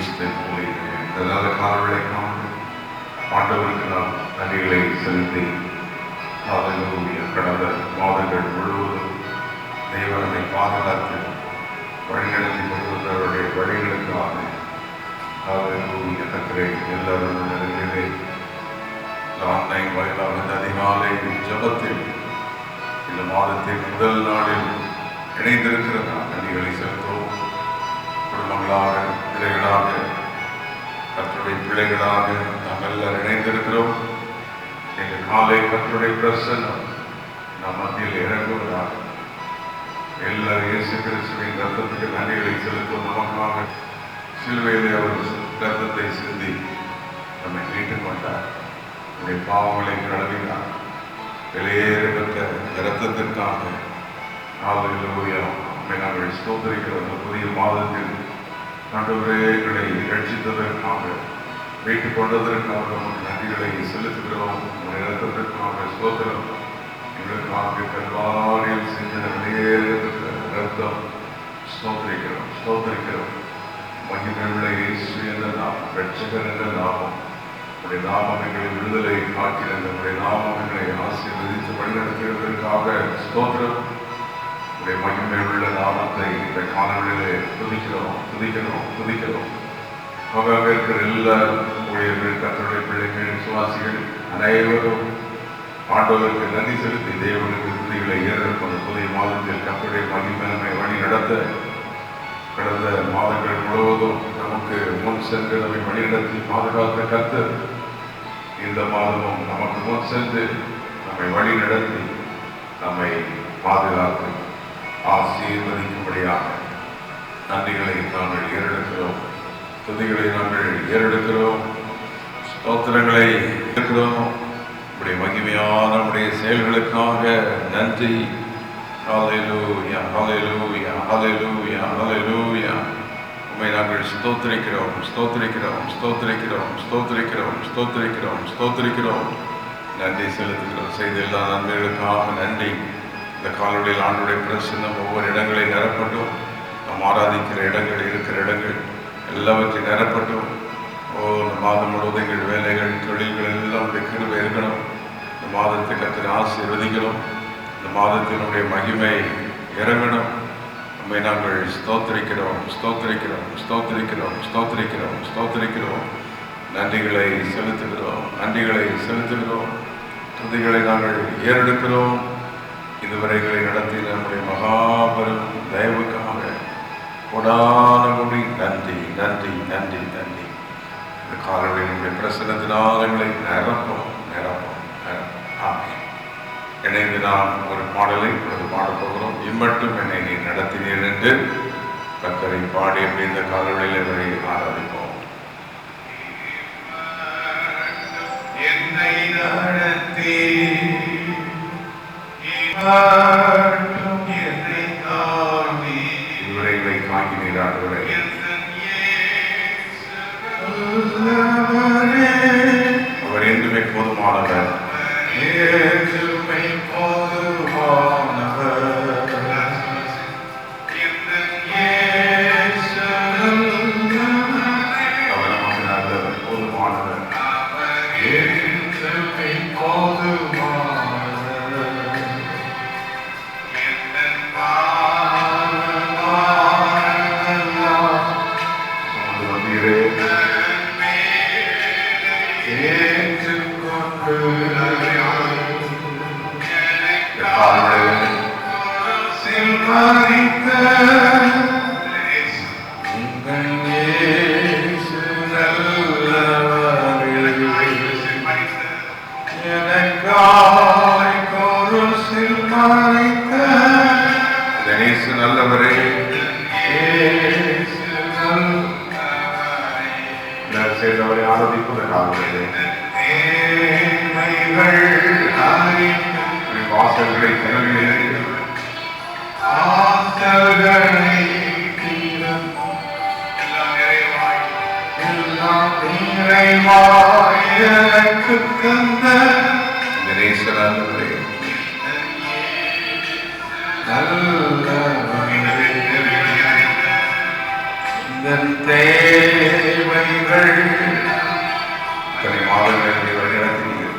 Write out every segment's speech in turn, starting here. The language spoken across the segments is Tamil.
இந்த நல்ல காலவேளைக்காக ஆண்டவருக்கு நாம் நன்றிகளை செலுத்தி கடந்த மாதங்கள் முழுவதும் தெய்வனை பாதுகாத்து வழிநடத்தி கொண்டிருந்தவருடைய வழிகளுக்காக கத்தரை எல்லாரும் நிறைவே ஆன்லைன் வாயிலாக இந்த அதிகாலை ஜபத்தில் இந்த மாதத்தின் முதல் நாளில் இணைந்திருக்கிற நாம் நன்றிகளை செலுத்துவோம். குடும்பங்களாக பிள்ளைகளாக கர்த்தருடைய பிள்ளைகளாக நாம் எல்லாரும் இணைந்திருக்கிறோம். எங்கள் காலை கர்த்தருடைய பிரசன்னம் நம் மத்தியில் இறங்குவதாக எல்லாரும் இயேசு கிறிஸ்துவின் ரத்தத்துக்கு நன்றிகளை செலுத்தும். நமக்காக சிலுவையிலே அவர் ரத்தத்தை சிந்தி நம்மை மீட்டுக் கொண்டார். நம்முடைய பாவங்களை கழுவினார். வெளியேறப்பட்ட இரத்தத்திற்காக நாங்கள் ஸ்தோத்திரிக்கிற அந்த புதிய மாதத்தில் ஆண்டவரே எங்களை ரட்சித்ததற்காக மீட்டுக் கொண்டதற்காக நமக்கு நன்றிகளை செலுத்துகிறோம். இரத்தத்திற்காக ஸ்தோத்திரம். எங்களுக்காக கல்வாரியில் செஞ்ச வெளியேறப்பட்ட இரத்தம் ஸ்தோத்திரிக்கிறோம். மகிமையுள்ள இயேசு என்ற நாமம், ரட்சகர் என்ற நாமம், உடைய நாமம் எங்களை விடுதலை காக்கிறது. உடைய நாமம் எங்களை ஆசீர்வதித்து வழிநடத்துவதற்காக ஸ்தோத்திரம். உடைய மகிமையுள்ள நாமத்தை இந்த காலங்களிலே துதிக்கிறோம். ஆகாக இருக்கிற எல்லா ஊழியர்கள், கர்த்தருடைய பிள்ளைகள், சுவாசிகள் அனைவரும் ஆண்டவருக்கு நன்றி செலுத்தி தேவனுக்கு துதிகளை ஏறெடுப்பது. புதிய மாதத்தில் கர்த்தருடைய மகிமை வழி நடத்த கடந்த மாதங்கள் முழுவதும் நமக்கு முன் சென்று நம்மை வழிநடத்தி பாதுகாத்த கர்த்தர் இந்த மாதமும் நமக்கு முன் சென்று நம்மை வழி நடத்தி நம்மை பாதுகாத்து ஆசீர்வதிக்கும்படியாக நன்றிகளை நாங்கள் ஏறெடுக்கிறோம். துதிகளை நாங்கள் ஏறெடுக்கிறோம். ஸ்தோத்திரங்களை இருக்கிறோம். நம்முடைய மகிமையான நம்முடைய செயல்களுக்காக நன்றி. ஹல்லேலூயா, ஹல்லேலூயா, ஹல்லேலூயா, ஹல்லேலூயா. உம்மை நாங்கள் ஸ்தோத்திரிக்கிறோம். நன்றி செலுத்துகிறோம். செய்த எல்லா நன்மைகளுக்காக நன்றி. இந்த காலவெளியில் ஆண்டுடைய பிரசன்னம் ஒவ்வொரு இடங்களை நிரப்பட்டும். நாம் ஆராதிக்கிற இடங்கள், இருக்கிற இடங்கள் எல்லாவற்றையும் நிரப்பட்டும். இந்த மாதம் முழுவதும் எங்கள் வேலைகள், தொழில்கள் எல்லாம் கிருபை இருக்கணும். இந்த மாதத்தை கர்த்தர் ஆசீர்வதிக்கிறோம். இந்த மாதத்தினுடைய மகிமை இறங்கணும். நம்மை நாங்கள் ஸ்தோத்திரிக்கிறோம். நன்றிகளை செலுத்துகிறோம். துதிகளை நாங்கள் ஏறெடுக்கிறோம். இதுவரைகளை நடத்தி நம்முடைய மகாபெரும் தயவுக்காக கொடான கோடி நன்றி. இந்த காலவெளியினுடைய பிரசன்னத்தினால் எங்களை நிரப்போம். ஆமென். இணைந்து நாம் ஒரு பாடலை பாடப் போகிறோம். இம்மட்டும் என்னை நீ நடத்தினீர் என்று கர்த்தரை பாடி அப்படி இந்த காலவெளியில் இவரை ஆராதிப்போம். என்னை நடத்தி இவரைகளை காக்கினீராடுவரை அவர் என்றுமே போதுமானவர். தேவைகள் இத்தனை மாதங்களை வழிநடத்தினீர்கள்,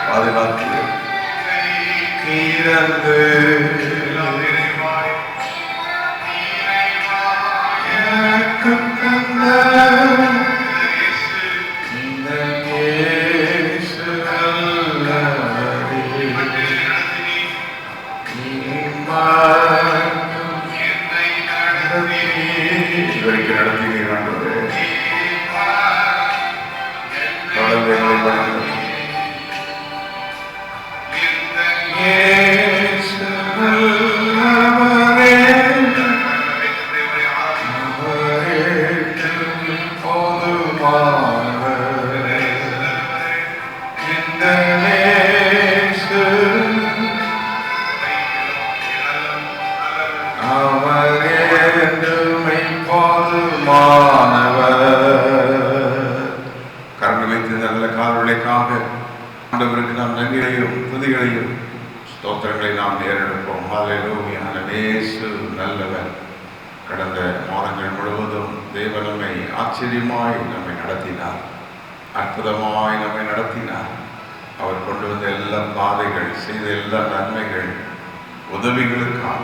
பாதுகாத்தீர்கள், நீரந்து எனக்கு தந்த இந்த இயேசு நல்லவரே, இதுவரைக்கும் நடத்தினீர் ஆண்டவரே. தொடர்ந்து எங்களை வழிநடத்தும். இயேசு நல்லவரே, அவரே போதுமானவரே. இந்த இயேசு அவரே என்றுமை போதுமானவர். கரண்டு வைத்து நல்ல கால்களுக்காக ஆண்டவருக்கு நாம் நன்றிகளையும் துதிகளையும் ஸ்தோத்திரங்களை நாம் நேரெடுப்போம். ஹல்லேலூயா. இயேசு நல்லவர். கடந்த மாதங்கள் முழுவதும் தேவன் நம்மை ஆச்சரியமாய் நம்மை நடத்தினார், அற்புதமாய் நம்மை நடத்தினார். அவர் கொண்டு வந்த எல்லா பாதைகள், செய்த எல்லா நன்மைகள், உதவிகளுக்காக.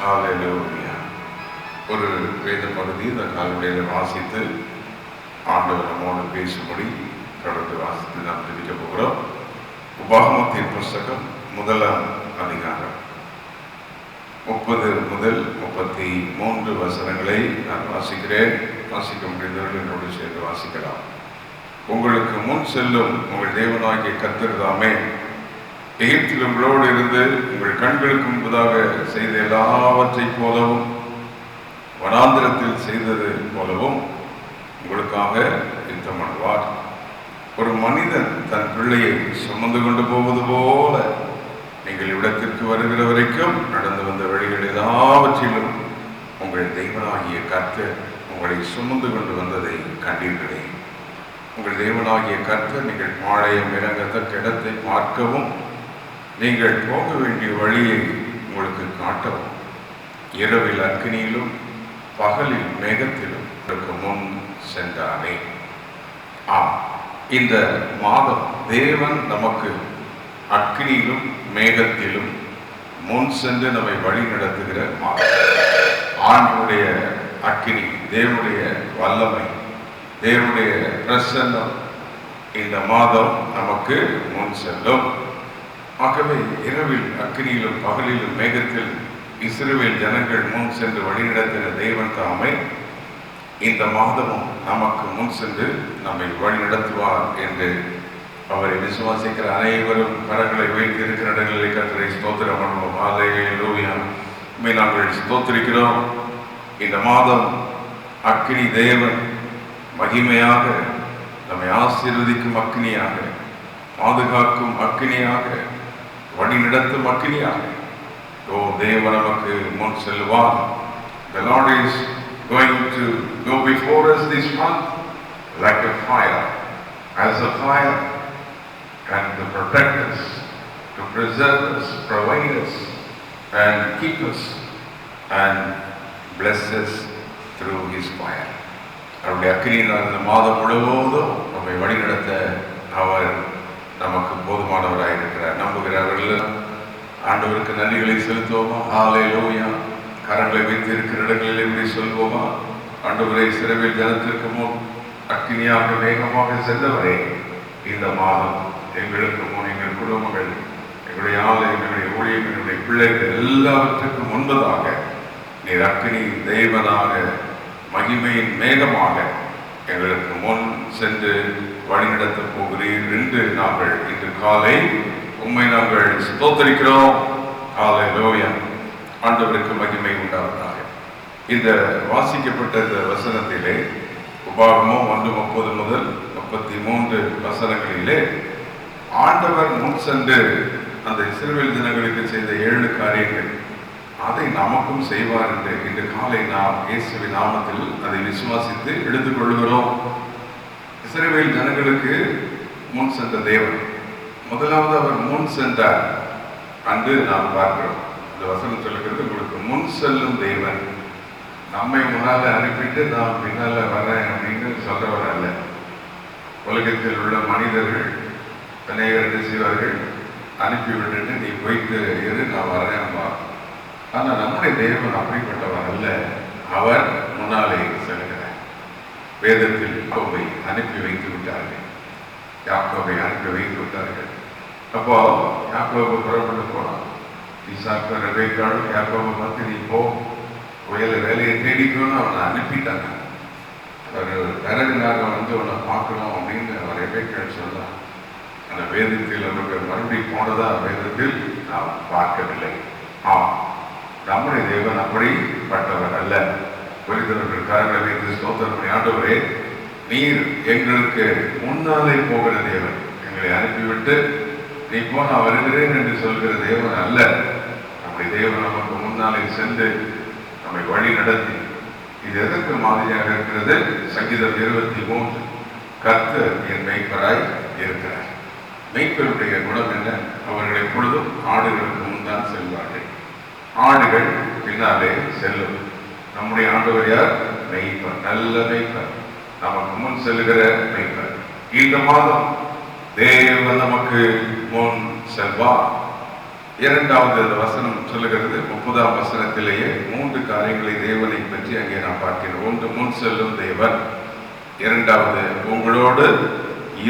ஹல்லேலூயா. ஒரு வேத பகுதி இந்த காலையில் வாசித்து ஆண்டவர் நம்மோடு பேசும்படி தொடர்ந்து வாசித்து நாம் தெரிவிக்க போகிறோம். உபாகமத்தின் புஸ்தகம் 1ஆம் அதிகாரம் 30 முதல் 33 வசனங்களை நான் வாசிக்கிறேன். வாசிக்க முடிந்தவர்கள் என்னோடு சேர்ந்து வாசிக்கலாம். உங்களுக்கு முன் செல்லும் உங்கள் தேவனாகிய கர்த்தர் தாமே எகிப்தில் உங்களோடு இருந்து உங்கள் கண்களுக்கு முன்பதாக செய்த எல்லாவற்றைப் போலவும் வனாந்திரத்தில் செய்தது போலவும் உங்களுக்காக யுத்தம் பண்ணுவார். ஒரு மனிதன் தன் பிள்ளையை சுமந்து கொண்டு போவது போல நீங்கள் இடத்திற்கு வருகிற வரைக்கும் நடந்து வந்த வழிகள் எல்லாவற்றிலும் உங்கள் தெய்வனாகிய கர்த்தர் உங்களை சுமந்து கொண்டு வந்ததை கண்டீர்களே. உங்கள் தேவனாகிய கர்த்தர் நீங்கள் பாளையம் இறங்கத்தக்க இடத்தை பார்க்கவும் நீங்கள் போக வேண்டிய வழியை உங்களுக்கு காட்டவும் இரவில் அக்கினியிலும் பகலில் மேகத்திலும் உங்களுக்கு முன் சென்றானே. இந்த மாதம் தேவன் நமக்கு அக்கினியிலும் மேகத்திலும் முன் சென்று நம்மை வழி நடத்துகிற மாதம். ஆண்டுடைய அக்கினி, தேவனுடைய வல்லமை, தேவனுடைய பிரசன்னம் இந்த மாதம் நமக்கு முன் செல்லும். ஆகவே இரவில் அக்கினியிலும் பகலிலும் மேகத்தில் இஸ்ரவேல் ஜனங்கள் முன் சென்று வழிநடத்தின தேவன் தாமே இந்த மாதமும் நமக்கு முன் சென்று நம்மை வழிநடத்துவார் என்று அவரை விசுவாசிக்கிற அனைவரும் கரங்களை வைத்து இருக்கிற இடங்களிலே கர்த்தரை ஸ்தோத்திரம் பண்ணுவோம். ஹல்லேலூயா. நாங்கள் ஸ்தோத்திரிக்கிறோம். இந்த மாதம் அக்கினி தேவன் மகிமையாக நம்மை ஆசீர்வதிக்கும் அக்கினியாக, பாதுகாக்கும் அக்கினியாக, வழிநடத்தும் அக்கினியாக தேவன் நமக்கு முன் செல்வார். The Lord is going to go before us this month like a fire, as a fire, and to protect us, to preserve us, provide us, and keep us, and bless us through His fire. அவருடைய அக்கினியினால் இந்த மாதம் முழுவதும் நம்மை வழிநடத்த அவர் நமக்கு போதுமானவராயிருக்கிறார். நம்புகிறவர்கள் ஆண்டவருக்கு நன்றிகளை செலுத்துவோமா? ஹல்லேலூயா. கரங்களை வைத்து இருக்கிற இடங்களில் எப்படி சொல்வோமா? ஆண்டவரை சிறவில் ஜனத்திற்கு முன் அக்கினியாக வேகமாக சென்றவரே, இந்த மாதம் எங்களுக்கு முன் எங்கள் குடும்பங்கள், எங்களுடைய ஆலயம், எங்களுடைய ஊழியம், எங்களுடைய பிள்ளைகள் எல்லாவற்றுக்கும் முன்பதாக நீர் அக்கினி தெய்வனாக, மகிமையின் மேகமாக எங்களுக்கு முன் சென்று வழிநடத்தப் போகிறீர் என்று நாங்கள் இன்று காலை உம்மை நாங்கள் ஸ்தோத்திரிக்கிறோம். ஹல்லேலூயா. ஆண்டவருக்கு மகிமை உண்டாவதாக. இந்த வாசிக்கப்பட்ட இந்த வசனத்திலே உபாகமம் 1:30 முதல் 33 வசனங்களிலே ஆண்டவர் முன் சென்று அந்த இஸ்ரவேல் ஜனங்களுக்கு செய்த 7 காரியங்கள் அதை நமக்கும் செய்வார் என்று இன்று காலை நாம் இயேசுவின் நாமத்தில் அதை விசுவாசித்து எடுத்துக்கொள்கிறோம். இஸ்ரவேல் ஜனங்களுக்கு முன் சென்ற தேவன், முதலாவது அவர் முன் சென்றார் என்று நாம் பார்க்கிறோம். இந்த வசனம் சொல்லுகிறது, உங்களுக்கு முன் செல்லும் தேவன், நம்மை முன்னால அனுப்பிட்டு நான் பின்னால வர்றேன் அப்படின்னு சொல்றவர் அல்ல. உலகத்தில் உள்ள மனிதர்கள் அநேகர் என்ன செய்வார்கள், அனுப்பிவிட்டு நீ போயிட்டு இரு, நான் வர்றேன்பா. ஆனால் நம்முடைய தேவன் அப்படிப்பட்டவர் அல்ல. அவர் முன்னாலே செல்கிறார். வேதத்தில் யாக்கோபை அனுப்பி வைத்து விட்டார்கள். யாக்கோபை அனுப்பி வைத்து விட்டார்கள். அப்போ யாக்கோபு புறப்பட்டு போனான். ஈசாக்கு ரெபேக்காளும் யாக்கோபை பார்த்து நீ போ, வேலையை தேடிக்கணும்னு அவனை அனுப்பிட்டாங்க. அவர் பிறகுனாக உன்னை பார்க்கணும் அப்படின்னு அவர் ரெபேக்காள் சொன்னார். அந்த வேதத்தில் அவர்கள் மறுபடியும் போனதா வேதத்தில் நாம் பார்க்கவில்லை. நம்முடைய தேவன் அப்படிப்பட்டவர் அல்ல. புரிந்தவர்கள் கரங்களை வைத்து ஸ்தோத்திரம் பண்ணி, ஆண்டவரே நீர் எங்களுக்கு முன்னாலே போகிற தேவன், எங்களை அனுப்பிவிட்டு நீ போ நான் வருகிறேன் என்று சொல்கிற தேவன் அல்ல. நம்முடைய தேவன் நமக்கு முன்னாலே சென்று நம்மை வழி நடத்தி, இது எதற்கு மாதிரியாக இருக்கிறது? சங்கீதம் 23, கர்த்தர் என் மெய்ப்பராய் இருக்கிறார். மெய்ப்பருடைய குணம் என்ன? அவர்கள் எப்பொழுதும் ஆடுகளுக்கு முன்தான் செல்வார்கள், ஆடுகள் பின்னாலே செல்லும். நம்முடைய ஆண்டவர் யார்? மெய்ப்பர், நல்ல மெய்ப்பர், நமக்கு முன் செல்லுகிற மெய்ப்பர். இந்த மாதம் தேவன் நமக்கு முன் செல்வார். இரண்டாவது வசனம் சொல்லுகிறது, 30ஆம் வசனத்திலேயே 3 காரியங்களை தேவனை பற்றி அங்கே நாம் பார்க்கிறோம். ஒன்று, முன் செல்லும் தேவன். இரண்டாவது, உங்களோடு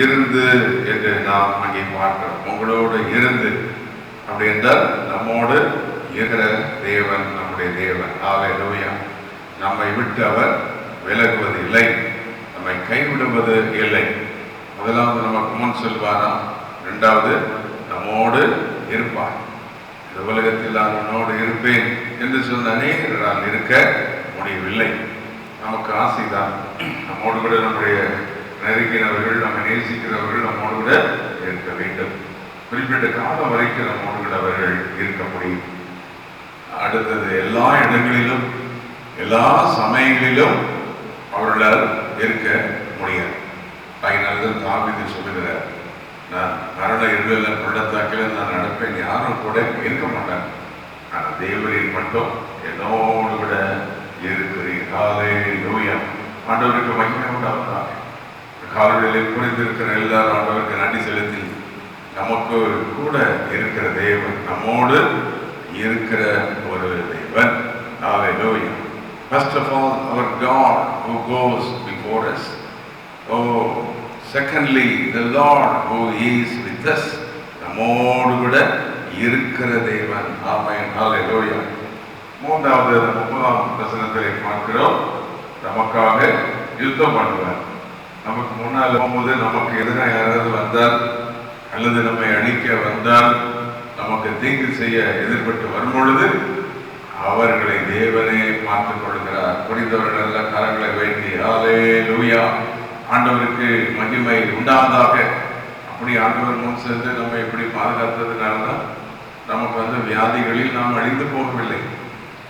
இருந்து என்று நாம் அங்கே பார்க்கிறோம். உங்களோடு இருந்து அப்படி என்றால் நம்மோடு இருக்கிற தேவன் நம்முடைய தேவன். ஹல்லேலூயா. நம்மை விட்டு அவர் விலகுவது இல்லை, நம்மை கைவிடுவது இல்லை. முதலாவது நமக்கு முன் செல்வாராம், இரண்டாவது நம்மோடு இருப்பார். இந்த உலகத்தில் நான் உன்னோடு இருப்பேன் என்று சொன்ன அநேகரால் இருக்க முடியவில்லை. நமக்கு ஆசைதான் நம்மோடு கூட நம்முடைய நெருங்கினவர்கள், நம்மை நேசிக்கிறவர்கள் நம்மோடு கூட இருக்க வேண்டும். குறிப்பிட்ட காலம் வரைக்கும் நம்மோடு கூட அவர்கள் இருக்க முடியும். அடுத்தது, எல்லா இடங்களிலும் எல்லா சமயங்களிலும் அவர்களால் இருக்க முடியாது. அதனால்தான் தாவீது சொல்லுகிறார், நான் மரண இருள பள்ளத்தாக்கில் நான் நடப்பேன், யாரும் கூட இருக்க மாட்டாங்க, ஆனால் தேவரில் மட்டும் என்னோடு கூட இருக்கிறீர். ஹல்லேலூயா. ஆண்டவருக்கு மகிமை உண்டாவதாக. காலையில் புரிந்திருக்கிற எல்லாரும் ஆண்டவருக்கு நன்றி செலுத்தி, நமக்கு கூட இருக்கிற தேவன், நம்மோடு இருக்கிற ஒரு தேவன். ஹல்லேலூயா. First of all, our God who goes before us. Oh, secondly, the Lord who is with us. நம்மோடு கூட இருக்கிற தேவன். ஆமென். ஹல்லேலூயா. மூன்றாவது 30ஆம் வசனத்திலே பார்க்கிறோம், நமக்காக யுத்தம் பண்ணுவார். நமக்கு முன்னால் போகும்போது, நமக்கு எதிராக யாராவது வந்தால் அல்லது நம்மை அழிக்க வந்தால், நமக்கு தீங்கு செய்ய எதிர்பட்டு வரும்பொழுது அவர்களை தேவனே பார்த்துக் கொள்கிறார். புரிந்தவர்கள் நல்ல கரங்களை வைத்து ஹல்லேலூயா, ஆண்டவருக்கு மகிமை உண்டாவதாக. அப்படி ஆண்டவர் முன் சென்று நம்மை எப்படி பாதுகாத்ததுனால்தான் நமக்கு வியாதிகளில் நாம் அழிந்து போகவில்லை,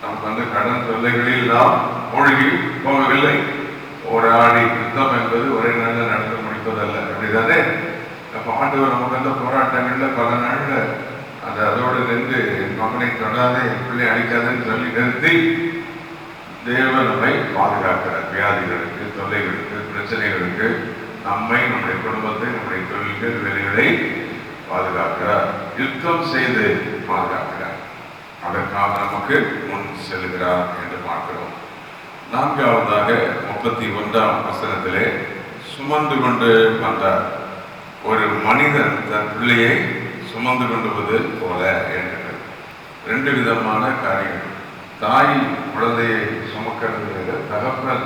நமக்கு கடன் தொல்லைகளில் நாம் மூழ்கி போகவில்லை. போராடி யுத்தம் என்பது ஒரே நாளில் நடத்த முடிப்பதல்ல, அப்படிதானே? அப்போ ஆண்டவர் நமக்கு போராட்டங்கள்ல பல நாள்ல அதோடு நின்று, மகனை தொடாதே, பிள்ளை அழிக்காதன்னு சொல்லி நிறுத்தி தேவன் நம்மை பாதுகாக்கிறார். வியாதிகளுக்கு, தொல்லைகளுக்கு, பிரச்சனைகளுக்கு நம்மை, நம்முடைய குடும்பத்தை, நம்முடைய தொழில்கள், வேலைகளை பாதுகாக்கிறார். யுத்தம் செய்து பாதுகாக்கிறார். அதற்காக நமக்கு முன் செல்கிறார் என்று பார்க்கிறோம். நான்காவதாக 31ஆம் வசனத்திலே சுமந்து கொண்டு வந்தார். ஒரு மனிதன் தன் பிள்ளையை சுமந்து கொண்டுவது போல என்று 2 விதமான காரியங்கள். தாய் குழந்தையை சுமக்கிறது வேறு, தகப்பன்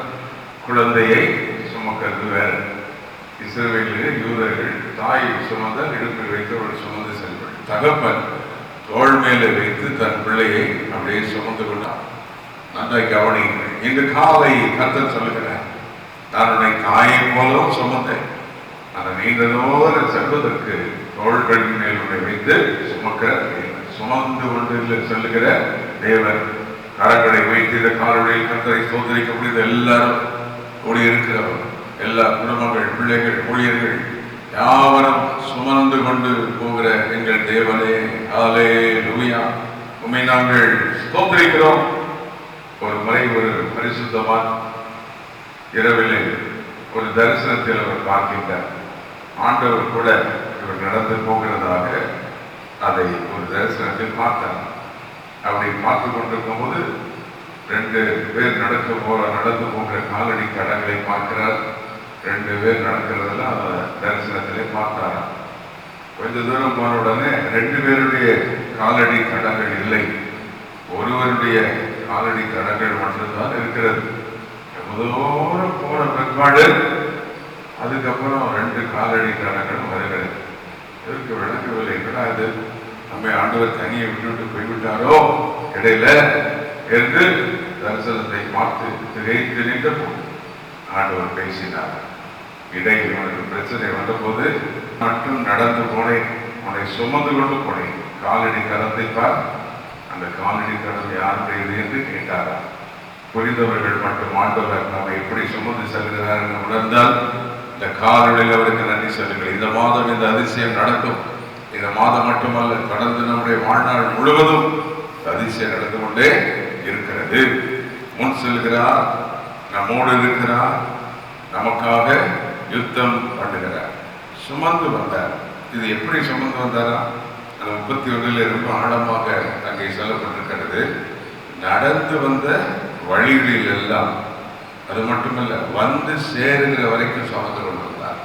குழந்தையை சுமக்கிறது வேறு. இஸ்ரவேலிலே யூதர்கள் தாய் சுமந்தால் இடுப்பில் வைத்து அவர்கள் சுமந்து செல்வார்கள். தகப்பன் தோள் மேலே வைத்து தன் பிள்ளையை அப்படியே சுமந்து கொண்டார். நன்றாக கவனியுங்கள். இன்று காலை கர்த்தர் சொல்லுகிறார், நான் உன்னை தாயை போலவும் சுமந்தேன், அந்த நீண்ட தூரம் செல்வதற்கு தோள்களின் மேல் உன்னை வைத்து சுமக்கிற சுமந்து கொண்டு சொல்லுகிற தேவன். கரங்களை வைத்து இந்த காலையில் கர்த்தரை சோதரிக்க முடிந்த எல்லாரும் கூடி இருக்கிறவர், எல்லா குடும்பங்கள், பிள்ளைகள், ஊழியர்கள் யாவரும் சுமந்து கொண்டு போகிற எங்கள் தேவனே, ஹல்லேலூயா, உம்மை நாங்கள் ஸ்தோத்திரிக்கிறோம். ஒரு முறை ஒரு பரிசுத்தவான் இரவிலே ஒரு தரிசனத்தில் அவர் பார்க்கின்றார். ஆண்டவர் கூட இவர் நடந்து போகிறதாக அதை ஒரு தரிசனத்தில் பார்த்தார். அப்படி பார்த்து கொண்டிருக்கும் போது 2 பேர் நடந்து போகிற காலடி தடங்களை பார்க்கிறார். 2 பேர் நடக்கிறதெல்லாம் அந்த தரிசனத்திலே பார்த்தாராம். கொஞ்ச தூரம் போன உடனே 2 பேருடைய காலடி தடங்கள் இல்லை, ஒருவருடைய காலடி தடங்கள் மட்டும்தான் இருக்கிறது. முதலோடு போன பிற்பாடு அதுக்கப்புறம் 2 காலடி தடங்களும் வருகிறது. இதற்கு விளக்கவில்லை. என்னடா இது, நம்மை ஆண்டவர் தனியை விட்டுவிட்டு போய்விட்டாரோ இடையில என்று தரிசனத்தை பார்த்து திகைத்து நின்ற போது ஆண்டவர் பேசினார். இடையில் உனக்கு பிரச்சனை வந்தபோது மட்டும் நடந்து போனேன், உன்னை சுமந்து கொண்டு போனேன், காலடி தரத்தை பார், அந்த காலடி தரம் யாருடையது என்று கேட்டாரா. புரிந்தவர்கள் மட்டும் ஆண்டவர் நம்ம எப்படி சுமந்து செல்கிறார் என்று உணர்ந்தால் இந்த காலடியில் அவருக்கு நன்றி சொல்லுங்கள். இந்த மாதம் இந்த அதிசயம் நடக்கும். இந்த மாதம் மட்டுமல்ல, தொடர்ந்து நம்முடைய வாழ்நாள் முழுவதும் அதிசயம் நடந்து கொண்டே இருக்கிறது. முன் செல்கிறார், நம்மோடு இருக்கிறார், நமக்காக யுத்தம் பண்ணுகிறார். சுமந்து வந்தார். இது எப்படி சுமந்து வந்தாரா? அந்த 31 ரொம்ப ஆழமாக அங்கே சொல்லப்பட்டிருக்கிறது. நடந்து வந்த வழிகளில் எல்லாம், அது மட்டுமல்ல, வந்து சேருகிற வரைக்கும் சுமந்து கொண்டு வந்தார்.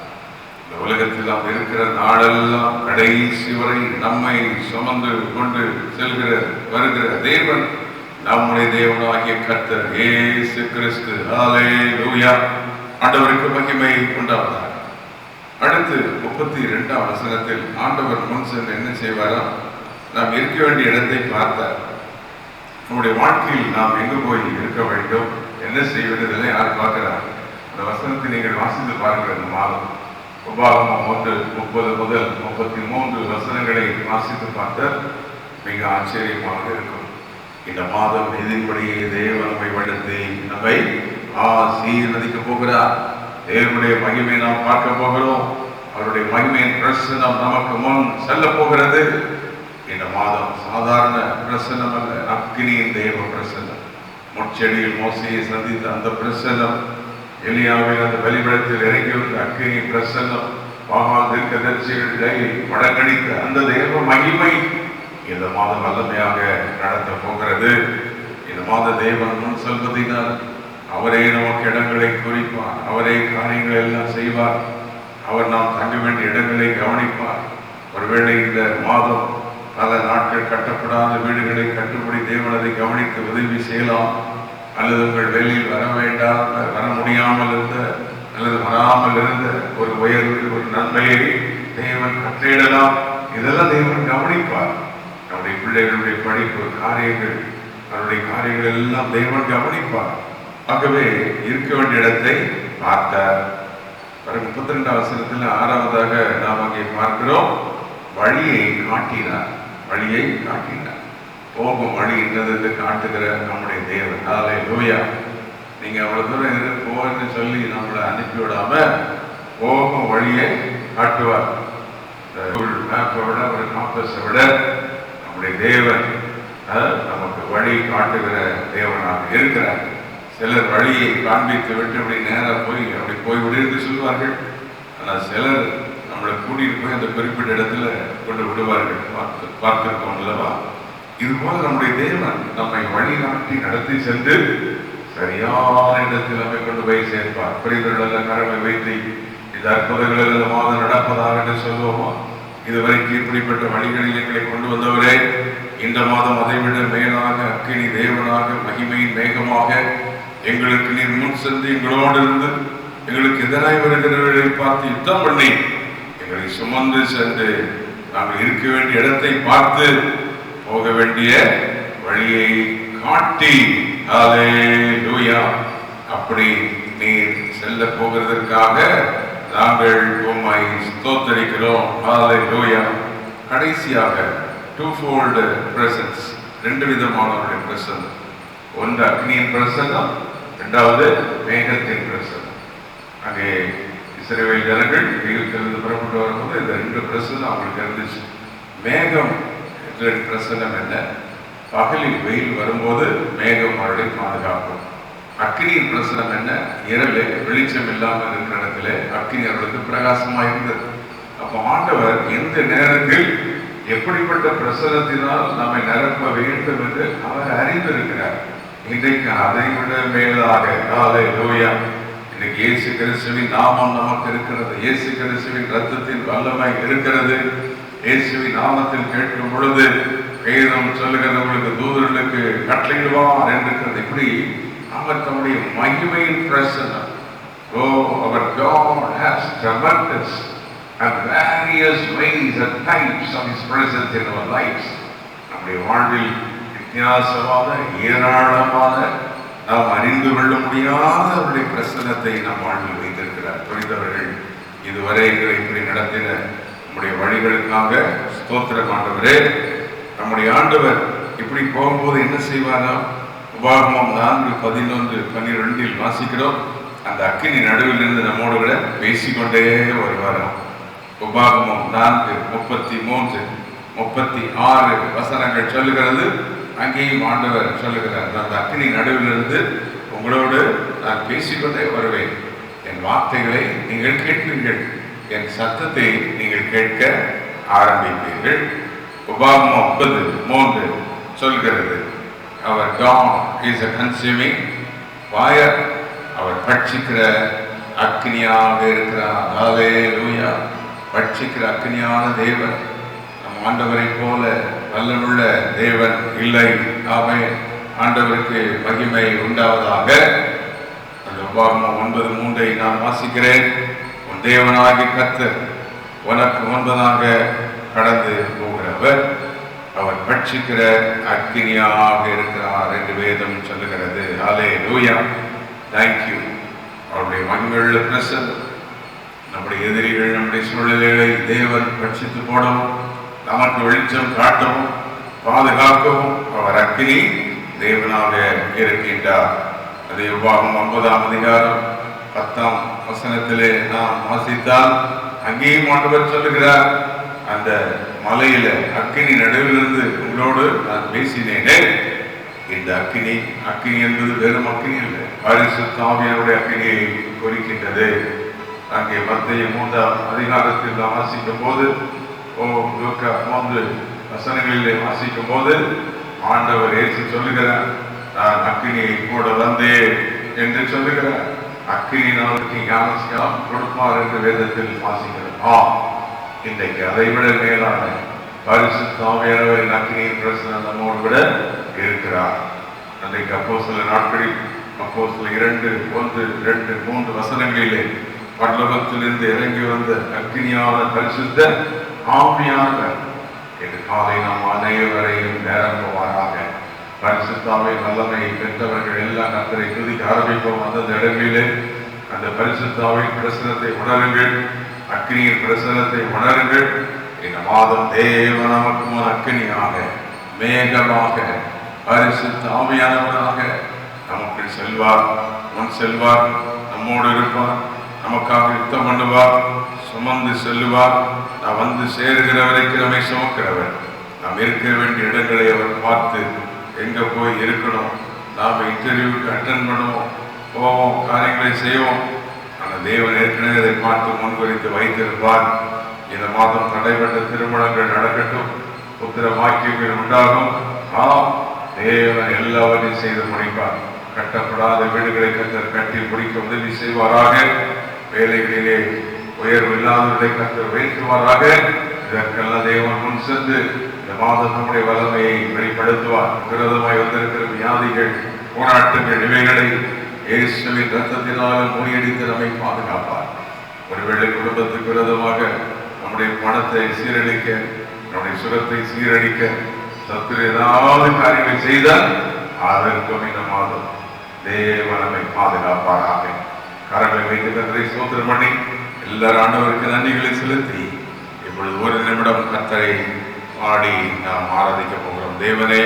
இந்த உலகத்தில் நாம் இருக்கிற நாளெல்லாம் கடைசி வரை நம்மை சுமந்து கொண்டு வருகிற தேவன் நம்முடைய தேவனாகிய கர்த்தர் இயேசு கிறிஸ்து. ஹல்லேலூயா. ஆண்டவருக்கு மகிமை உண்டாவதாக. அடுத்து 32ஆம் வசனத்தில் ஆண்டவர் முன் சென்று என்ன செய்வாரா? நாம் இருக்க வேண்டிய இடத்தை பார்த்தார். நம்முடைய வாழ்க்கையில் நாம் எங்கு போய் இருக்க வேண்டும், என்ன செய்வது, இதெல்லாம் யார் பார்க்கிறார்? அந்த வசனத்தை நீங்கள் வாசித்து பாருங்கள். இந்த மாதம் உபாகமம் 1:30 முதல் 33 வசனங்களை வாசித்து பார்த்தால் மிக ஆச்சரியமாக இருக்கும். இந்த மாதம் இதன்படியே தேவன் நம்மை வழிநடத்தி நம்மை ஆசீர்வதிக்க போகிறார். தேவனுடைய மகிமையை நாம் பார்க்க போகிறோம். அவருடைய மகிமையின் பிரசனம் நமக்கு முன் செல்ல போகிறது. இந்த மாதம் சாதாரண பிரசனம் அல்ல, அக்கினியின் தேவ பிரசனம். முட்செடியில் மோசையை சந்தித்த அந்த பிரசனம், எலியாவின் அந்த பலிபீடத்தில் இறங்கி வந்த அக்கினி பிரசனம், பாகால் தீர்க்கதரிசிகளை மடங்கடித்த அந்த தேவ மகிமை இந்த மாதம் வல்லமையாக நடத்த போகிறது. இந்த மாத தேவன் முன் செல்வதினால் அவரே நமக்கு இடங்களை குறிப்பார், அவரே காரியங்களை எல்லாம் செய்வார், அவர் நாம் தங்க வேண்டிய இடங்களை கவனிப்பார். ஒருவேளை இந்த மாதம் பல நாட்கள் கட்டப்படாத வீடுகளை கட்டுப்படி தேவன் அதை கவனித்து உதவி செய்யலாம். அல்லது உங்கள் வேலையில் வர முடியாமல் இருந்த அல்லது வராமல் இருந்த ஒரு உயர்வு, ஒரு நன்மையை தேவன் கட்டளையிடலாம். இதெல்லாம் தேவன் கவனிப்பார். நம்முடைய பிள்ளைகளுடைய படிப்பு காரியங்கள், அவருடைய காரியங்கள் எல்லாம் தேவன் கவனிப்பார். ஆகவே இருக்க வேண்டிய இடத்தை பார்த்தார். 32ஆம் வசனத்தில் 6வதாக நாம் அங்கே பார்க்கிறோம், வழியை காட்டினார். வழியை காட்டினார். போகும் வழி என்னது காட்டுகிற நம்முடைய தேவன். ஹல்லேலூயா. நீங்க அவ்வளவு தூரம் போன்னு சொல்லி நம்மளை அனுப்பிவிடாம போகும் வழியை காட்டுவார். மேப்பை விட ஒரு காம்பஸை விட நம்முடைய தேவன் நமக்கு வழி காட்டுகிற தேவனாக இருக்கிறார். சிலர் வழியை காண்பித்து விட்டு அப்படி நேராக அப்படி போய்விடு என்று சொல்வார்கள். ஆனால் சிலர் நம்மளை கூட்டிட்டு போய் அந்த குறிப்பிட்ட இடத்துல கொண்டு விடுவார்கள். பார்த்திருக்கோம் அல்லவா? இதுபோல நம்முடைய தேவன் நம்மை வழி காட்டி நடத்தி சென்று சரியான இடத்தில் நம்மை கொண்டு போய் சேர்ப்பார். புரிதல் கரவை வைத்து இந்த அற்புதங்கள் இந்த மாதம் நடப்பதாக என்று சொல்லுவோமா? இதுவரைக்கும் இப்படிப்பட்ட வழிகளில் எங்களை கொண்டு வந்தவரே, இந்த மாதம் அதைவிட மேலாக அக்கினி தேவனாக மகிமையின் மேகமாக எங்களுக்கு நீர் முன் சென்று எங்களோடு இருந்து எங்களுக்கு எதிராய் வருகிறவர்களை பார்த்து யுத்தம் பண்ணி எங்களை சுமந்து சென்று நாங்கள் இருக்க வேண்டிய இடத்தை பார்த்து போக வேண்டிய வழியை காட்டி, ஹல்லேலூயா, அப்படி நீர் செல்ல போகிறதற்காக நாங்கள் உம்மை ஸ்தோத்தரிக்கிறோம். ஹல்லேலூயா. கடைசியாக டூஃபோல்டு பிரசன்ஸ், 2 விதமானவருடைய பிரசன்னம். ஒன்று அக்னியின் பிரசன்னம், 2வது மேகத்தின் பிரசன்னம். அங்கே இஸ்ரவேல் ஜனங்கள் எகிப்திலிருந்து புறப்பட்டு வரும்போது இந்த 2 பிரசன்னம் அவங்களுக்கு இருந்துச்சு. மேகம் என்ற பிரசன்னம் என்ன? பகலில் வெயில் வரும்போது மேகம் அவர்களை பாதுகாக்கும். அக்கினியின் பிரசனம் என்ன? இரவு வெளிச்சம் இல்லாமல் இருக்கிற இடத்துல அக்கினி அவர்களுக்கு பிரகாசமாக இருந்தது. அப்போ ஆண்டவர் எந்த நேரத்தில் எப்படிப்பட்ட பிரசனத்தினால் நம்மை நிரப்ப வேண்டும் என்று அவர் அறிந்திருக்கிறார். இன்றைக்கு அதை விட மேலாக ஹல்லேலூயா, இன்னைக்கு இயேசு கிறிஸ்துவின் நாமம் நமக்கு இருக்கிறது. இயேசு கிறிஸ்துவின் ரத்தத்தின் வல்லமை இருக்கிறது. இயேசுவின் நாமத்தில் கேட்கும் பொழுது வேதம் சொல்லுகிறது, உங்களுக்கு தூதர்களுக்கு கட்டளையிடுவார் என்று. இப்படி அவர் தம்முடைய மகிமையின் பிரசனம். Our God has tremendous and various ways and types of His presence in our lives. நம்முடைய வாழ்வில் வித்தியாசமான ஏராளமான நாம் அறிந்து கொள்ள முடியாத அவருடைய பிரசனத்தை நம் வாழ்வில் வைத்திருக்கிறார். புரிந்தவர்கள் இதுவரை எங்களை இப்படி நடத்தின நம்முடைய வழிகளுக்காக ஸ்தோத்திரம் ஆண்டவரே. நம்முடைய ஆண்டவர் இப்படி போகும்போது என்ன செய்வாராம்? உபாகமம் 4:11-12 வாசிக்கிறோம். அந்த அக்கினி நடுவில் இருந்து நம்மோடு கூட பேசிக்கொண்டே வருவாராம். உபாகமம் 4:33-36 வசனங்கள் சொல்லுகிறது. அங்கேயும் ஆண்டவர் சொல்லுகிறார், அந்த அக்கினி நடுவில் இருந்து உங்களோடு நான் பேசிக்கொண்டே வருவேன். என் வார்த்தைகளை நீங்கள் கேட்பீர்கள், என் சத்தத்தை நீங்கள் கேட்க ஆரம்பிப்பீர்கள். உபாகமம் 30:3 சொல்கிறது, அவர் God is a consuming fire. அவர் பட்சிக்கிற அக்னியாக இருக்கிறார். ஹல்லேலூயா. பட்சிக்கிற அக்னியான தேவன். நம் ஆண்டவரை போல வல்லமுள்ள தேவன் இல்லை. ஆமென். ஆண்டவருக்கு மகிமை உண்டாவதாக. அந்த உபாகமம் 9:3 நான் வாசிக்கிறேன். உன் தேவனாகிய கர்த்தர் உனக்கு முன்பதாக கடந்து போகிறவர், அவர் பட்சிக்கிற அக்கினியாக இருக்கிறார் என்று வேதம் சொல்லுகிறது. ஹல்லேலூயா. தேங்க்யூ. அவருடைய மகிமையுள்ள பிரசன்னம் நம்முடைய எதிரிகள், நம்முடைய சூழ்நிலைகளை தேவன் பட்சித்து போடவும், நமக்கு வெளிச்சம் காட்டவும், பாதுகாக்கவும் அவர் அக்கினி தேவனாக இருக்கின்றார். அதே உபாகமம் 9:10 நாம் வாசித்தால் அங்கேயும் ஆண்டவர் சொல்லுகிறார், அந்த மலையில அக்கினி நடுவிலிருந்து உங்களோடு நான் பேசினேனே. இந்த அக்கினி என்பது வெறும் அக்கினி இல்லை, பரிசுத்த ஆவியானுடைய அக்கினியை குறிக்கின்றது. அங்கே மத்தேயு 3 நாம் வாசிக்கும் போது, லூக்கா 3 வசனங்களிலே வாசிக்கும் போது ஆண்டவர் இயேசு சொல்லுகிறார், நான் அக்கினியை கூட வந்தேன் என்று சொல்லுகிறார். அக்கினியினாலுக்கு ஞானஸ்நானம் கொடுப்பார் என்று வேதத்தில் வாசிக்கிறோம். இன்றைக்கு அதை விட மேலான பரிசுத்த ஆவியானவரின் அக்கினியின் பிரசன்னம் நம்மோடு விட இருக்கிறார். அன்றைக்கு அப்போஸ்தலர் நாட்களில் அப்போஸ்தலர் 2:1-2-3 வசனங்களிலே பரலோகத்திலிருந்து இறங்கி வந்த அக்கினியான பரிசுத்த ஆவியானவர் என்று காலை நாம் அனைவரையும் நிரப்புவாராக. பரிசுத்தாவை வல்லமை பெற்றவர்கள் எல்லாம் கர்த்தரை துதிக்க ஆரம்பிப்போம். அந்தந்த இடங்களிலே அந்த பரிசுத்தாவின் பிரசனத்தை உணருங்கள், அக்கினியின் பிரசனத்தை உணருங்கள். இந்த மாதம் தேவன் நமக்கு முன் அக்கினியாக, மேகமாக, பரிசுத்த ஆவியானவராக நமக்கு செல்வார், முன் செல்வார், நம்மோடு இருப்பார், நமக்காக யுத்தம் பண்ணுவார், சுமந்து செல்லுவார். நாம் வந்து சேருகிற வரைக்கும் நம்மை சுமக்கிறவர். நாம் இருக்க வேண்டிய இடங்களை அவர் பார்த்து எங்க போய் இருக்கணும், நாம் இன்டர்வியூக்கு அட்டென்ட் பண்ணுவோம், போவோம், காரியங்களை செய்வோம். அந்த தேவன் ஏற்கனவே அதை பார்த்து முன்குறித்து வைத்திருப்பார். இந்த மாதம் தடைப்பட்ட திருமணங்கள் நடக்கட்டும், புத்திர வாக்கியங்கள் உண்டாகும். தேவன் எல்லாவற்றையும் செய்து முடிப்பார். கட்டப்படாத வீடுகளை கர்த்தர் கட்டி முடிக்க உதவி செய்வாராக. வேலைகளிலே உயர்வு இல்லாதவர்களை கர்த்தர் வைத்துவாராக. இதற்கெல்லாம் தேவன் முன் சென்று இந்த மாதம் நம்முடைய வல்லமையை வெளிப்படுத்துவார். விரோதமாய் வந்திருக்கிற வியாதிகள், போராட்டங்கள், இவைகளை இயேசுவின் ரத்தத்தினால் முறியடித்து நம்மை பாதுகாப்பார். ஒருவேளை குடும்பத்துக்கு விரோதமாக நம்முடைய பணத்தை சீரழிக்க, நம்முடைய சுரத்தை சீரழிக்க சத்துரு ஏதாவது காரியங்களை செய்தால் அதற்கும் இந்த மாதம் தேவன் நம்மை பாதுகாப்பாராக. கரங்களை வைத்து கர்த்தரை ஸ்தோத்திரம் பண்ணி எல்லாரும் ஆண்டவருக்கு நன்றிகளை செலுத்தி இப்பொழுது ஒரு நிமிடம் கர்த்தரை பாடி நாம் ஆராதிக்க போகிறோம். தேவனே,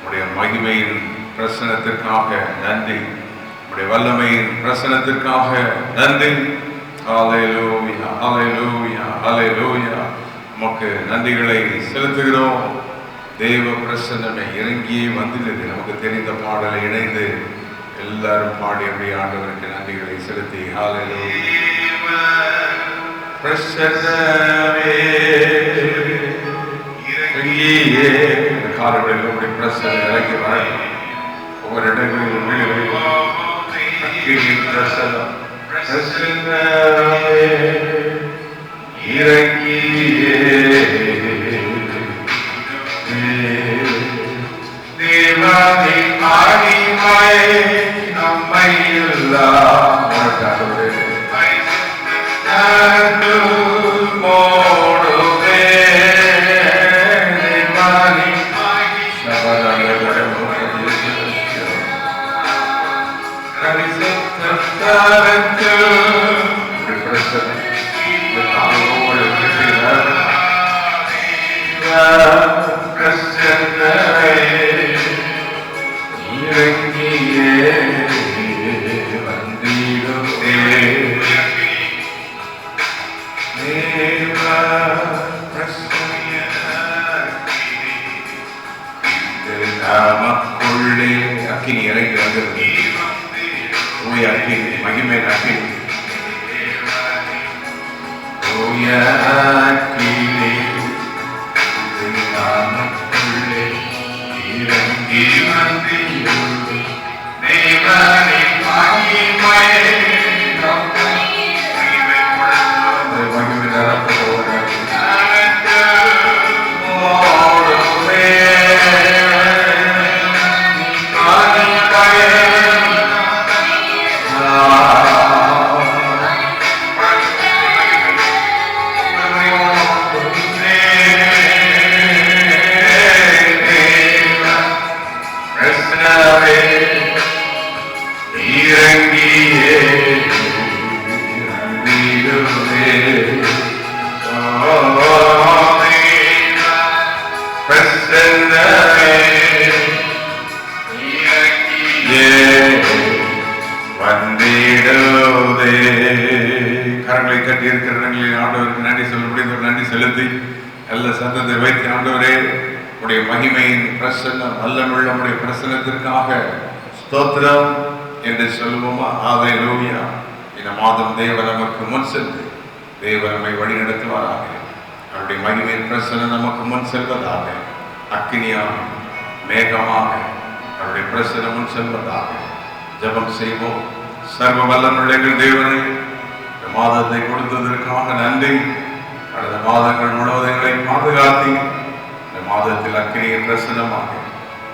உடைய மகிமையின் பிரசனத்திற்காக நன்றி, உடைய வல்லமையின் பிரசனத்திற்காக நன்றி. ஹல்லேலூயா, ஹல்லேலூயா, ஹல்லேலூயா. உமக்கு நன்றிகளை செலுத்துகிறோம். தேவ பிரசன்னமே இறங்கியே வந்துள்ளது. நமக்கு தெரிந்த பாடலை இணைந்து எல்லாரும் பாடி அப்படியே ஆண்டவருக்கு நன்றிகளை செலுத்தி ஹல்லேலூயா. பிரசன்னமே இறங்கியே காலங்களில் நம்முடைய பிரசன்னம் இறங்கி வரணும். ஒவ்வொரு இடங்களிலும் வீடுகளில் பிரசன்னம் பிரசன்னமே இறங்கியே தேவனே மகிமை நம்மை எல்லாம் மோடுவே தேவனே நமக்குள்ளே அக்கினி இறங்கி வந்தது. தூய அக்கினி, மகிமை அக்கினி, தூய அக்கினி நமக்குள்ளே இறங்கி வந்தது. தேவனே மகிமை மகிமை நடப்பதோடு கரங்களை கட்டி இருக்கிற ஆண்டவருக்கு நன்றி சொல்ல முடிந்த நன்றி செலுத்தி நல்ல சந்தத்தை வைத்து ஆண்டவரே உடைய மகிமையின் பிரசன்னம் நல்லமுள்ள உடைய பிரசன்னத்திற்காக ஸ்தோத்திரம் என்று சொல்லுவோமா? ஹல்லேலூயா. இந்த மாதம் தேவன் நமக்கு முன் சென்று தேவன் நம்மை வழி நடத்துவாராக. அவருடைய மகிமையின் பிரசன்னம் நமக்கு முன் செல்வதாக, அக்கினியாக மேகமாக அவருடைய பிரசன்னம் முன் செல்வதாக ஜெபம் செய்வோம். சர்வ வல்லமையுள்ள எங்கள் தேவனே, இந்த மாதத்தை கொடுத்ததற்காக நன்றி. கடந்த மாதங்கள் முழுவதும் எங்களை பாதுகாத்தி இந்த மாதத்தில் அக்கினியின் பிரசன்னமாக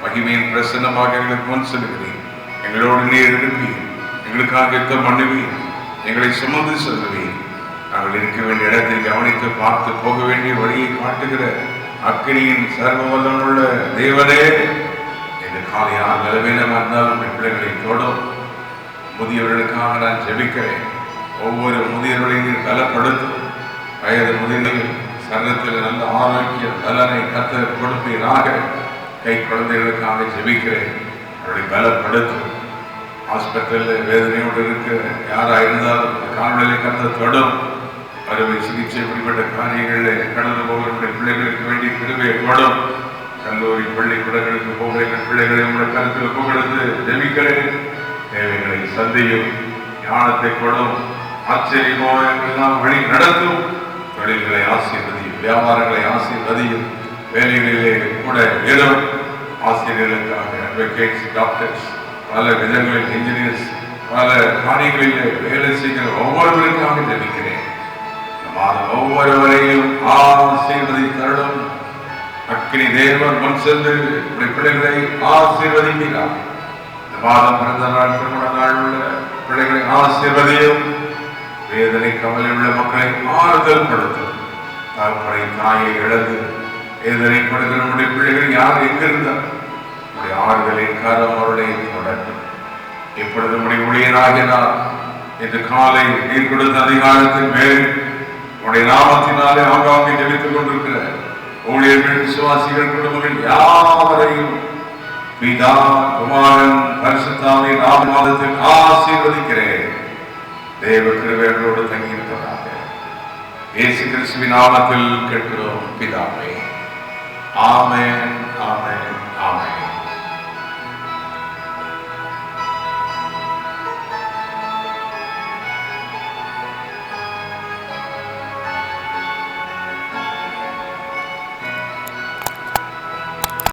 மகிமையின் பிரசன்னமாக எங்களுக்கு முன் செல்கிறேன். எங்களோடு நீர் இருப்பீர், எங்களுக்காக யுத்தம் பண்ணுவீர், எங்களை சுமந்து செல்லுவீர். நாங்கள் இருக்க வேண்டிய இடத்தை கவனித்து பார்த்து போக வேண்டிய வழியை காட்டுகிற அக்கினியின் சர்வ வல்லமையுள்ள தேவனே, இந்த காலையால் நிலவேனமாக இருந்தாலும் என் பிள்ளைகளை தொடும். முதியவர்களுக்காக நான் ஜெபிக்கிறேன். ஒவ்வொரு முதியவர்களையும் பலப்படுத்தும். வயது முதிர்ந்தவர்கள் சரீரத்தில் நல்ல ஆரோக்கிய பலனை கர்த்தர் கொடுப்பீராக. கை குழந்தைகளுக்காக ஜெபிக்கிறேன். அவருடைய பலப்படுத்தும். ஹாஸ்பிட்டலில் வேதனையோடு இருக்கிற யாராக இருந்தாலும் இந்த கால்நிலை கர்த்தர் தொடும். அறுவை சிகிச்சை இப்படிப்பட்ட காரியங்களில் கடந்து போகிற பிள்ளைகளுக்கு வேண்டிய கிருபையை தொடும். கல்லூரி பள்ளிக்கூடங்களுக்கு போகிற பிள்ளைகளை உங்களுடைய கருத்தில் புகழ்ந்து ஜெபிக்கிறேன். தேவைகளை சந்தையும் ஞானத்தை கொடும். ஆச்சரியமாக எல்லாம் வழி நடத்தும். தொழில்களை ஆசீர்வதியும், வியாபாரங்களை ஆசீர்வதியும், வேலைகளிலே கூட ஏதும் ஆசிரியர்களுக்காக அட்வொகேட்ஸ், டாக்டர்ஸ், பல விதங்களில் இன்ஜினியர்ஸ், பல காரியங்களிலே வேலை செய்கிற ஒவ்வொருவருக்காக ஜெபிக்கிறேன். ஒவ்வொருவரையும் ஆசீர்வதித்தருளும். அக்கினி தேவன் முன் சென்று பிள்ளைகளை ஆசீர்வதிக்கிறார். இந்த மாதம் பிறந்த நாள், திருமண நாள் உள்ள பிள்ளைகளை ஆசீர்வதியும். வேதனை கவலை உள்ள மக்களை ஆறுதல் படுத்தும். தகப்பனை தாயை இழந்து வேதனை படுகிற நம்முடைய பிள்ளைகள் யார் எங்கிருந்தார் நம்முடைய ஆறுதலின் கரம் அவர்களை தொடரும். இப்பொழுது நம்முடைய ஊழியராகினார் இன்று காலை நீர் கொடுத்த அதிகாரத்தின் மேல் உடைய நாமத்தினாலே ஆங்காங்கே ஜெபித்துக் கொண்டிருக்கிற ஊழியர்கள், விசுவாசிகள், குடும்பங்கள் யாவரையும் பிதா, குமாரன், பரிசுத்தாவின் நாமத்தில் ஆசீர்வதிக்கிறேன். தேவ கிருபையோடு தங்கியிருப்பதாக இயேசு கிறிஸ்துவின் நாமத்தில் கேட்கிறோம் பிதாவே. ஆமென். ஆமென் ஆமென்.